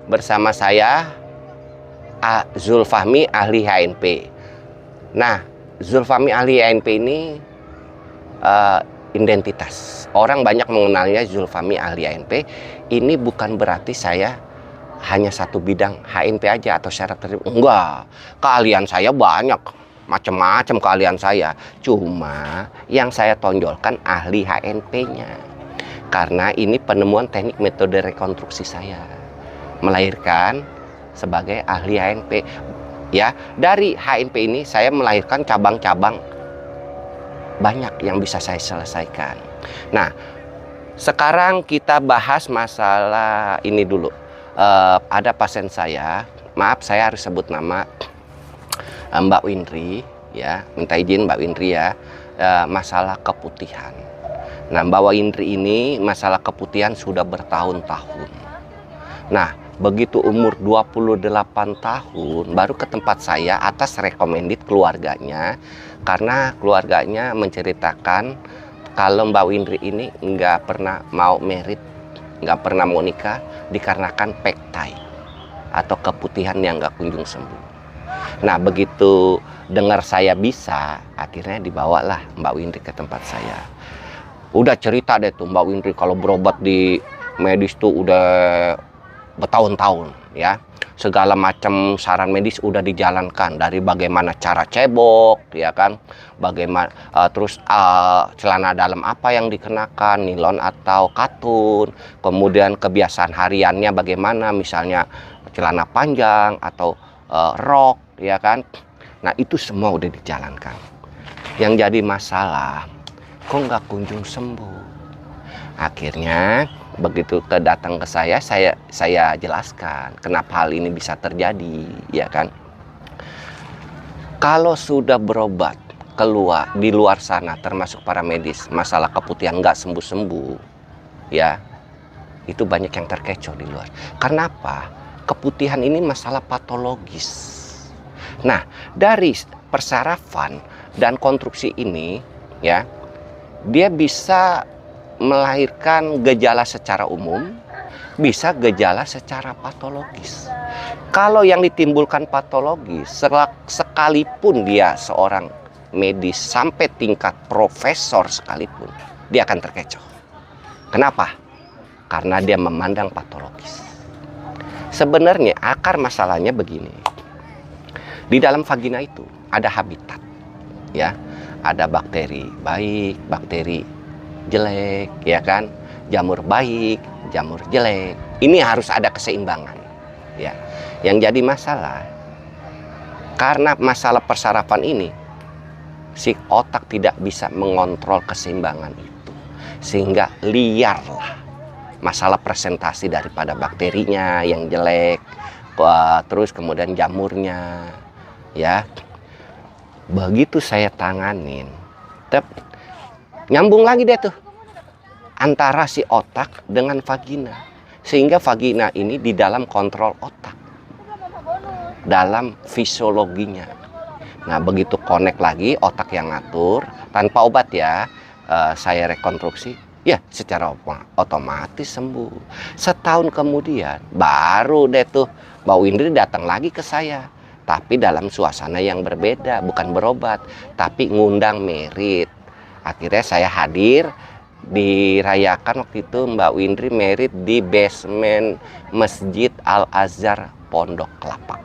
bersama saya Zulfahmi ahli HNP. Nah, Zulfahmi ahli HNP ini identitas. Orang banyak mengenalnya Zulfahmi ahli HNP. Ini bukan berarti saya hanya satu bidang HNP aja atau syarat tertentu. Enggak, keahlian saya banyak, macam-macam keahlian saya. Cuma yang saya tonjolkan ahli HNP-nya. Karena ini penemuan teknik metode rekonstruksi saya. Melahirkan sebagai ahli HNP. Ya, dari HNP ini saya melahirkan cabang-cabang banyak yang bisa saya selesaikan. Nah, sekarang kita bahas masalah ini dulu. Ada pasien saya, maaf saya harus sebut nama, Mbak Windri, ya, minta izin Mbak Windri ya, masalah keputihan. Nah, Mbak Windri ini masalah keputihan sudah bertahun-tahun. Nah, begitu umur 28 tahun baru ke tempat saya atas recommended keluarganya, karena keluarganya menceritakan kalau Mbak Windri ini nggak pernah mau merit, nggak pernah mau nikah dikarenakan pektai atau keputihan yang nggak kunjung sembuh. Nah, begitu dengar saya bisa, akhirnya dibawalah Mbak Windri ke tempat saya. Udah cerita deh tuh Mbak Windri kalau berobat di medis tuh udah bertahun-tahun ya. Segala macam saran medis udah dijalankan, dari bagaimana cara cebok ya kan, bagaimana terus celana dalam apa yang dikenakan, nilon atau katun, kemudian kebiasaan hariannya bagaimana, misalnya celana panjang atau rok ya kan. Nah, itu semua udah dijalankan. Yang jadi masalah, kok nggak kunjung sembuh. Akhirnya begitu datang ke saya jelaskan kenapa hal ini bisa terjadi, ya kan. Kalau sudah berobat keluar di luar sana, termasuk para medis, masalah keputihan nggak sembuh-sembuh, ya, itu banyak yang terkecoh di luar. Karena apa? Keputihan ini masalah patologis. Nah, dari persarafan dan konstruksi ini, ya, dia bisa melahirkan gejala secara umum, bisa gejala secara patologis. Kalau yang ditimbulkan patologis, sekalipun dia seorang medis sampai tingkat profesor sekalipun, dia akan terkecoh. Kenapa? Karena dia memandang patologis. Sebenarnya akar masalahnya begini. Di dalam vagina itu ada habitat, ya, ada bakteri baik, bakteri jelek, ya kan, jamur baik, jamur jelek. Ini harus ada keseimbangan, ya. Yang jadi masalah karena masalah persarafan ini, si otak tidak bisa mengontrol keseimbangan itu, sehingga liarlah masalah presentasi daripada bakterinya yang jelek, terus kemudian jamurnya, ya. Begitu saya tanganin, nyambung lagi deh tuh antara si otak dengan vagina, sehingga vagina ini di dalam kontrol otak, dalam fisiologinya. Nah, begitu connect lagi, otak yang ngatur tanpa obat ya, saya rekonstruksi, ya secara otomatis sembuh. Setahun kemudian baru deh tuh Mbak Windri datang lagi ke saya, tapi dalam suasana yang berbeda, bukan berobat, tapi ngundang merit. Akhirnya saya hadir, dirayakan waktu itu Mbak Windri merit di basement Masjid Al-Azhar Pondok Kelapa.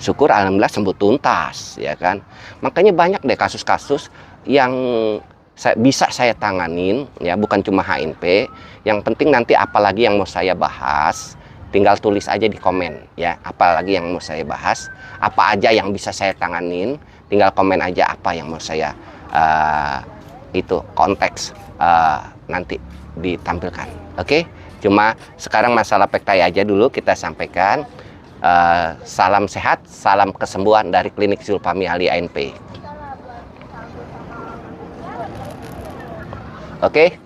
Syukur alhamdulillah sembuh tuntas, ya kan. Makanya banyak deh kasus-kasus yang bisa saya tanganin, ya, bukan cuma HNP. Yang penting nanti apalagi yang mau saya bahas, tinggal tulis aja di komen, ya, apalagi yang mau saya bahas, apa aja yang bisa saya tanganin, tinggal komen aja apa yang mau saya itu konteks nanti ditampilkan. Oke? Cuma sekarang masalah pektai aja dulu kita sampaikan. Salam sehat, salam kesembuhan dari Klinik Zulfahmi ahli HNP. Oke?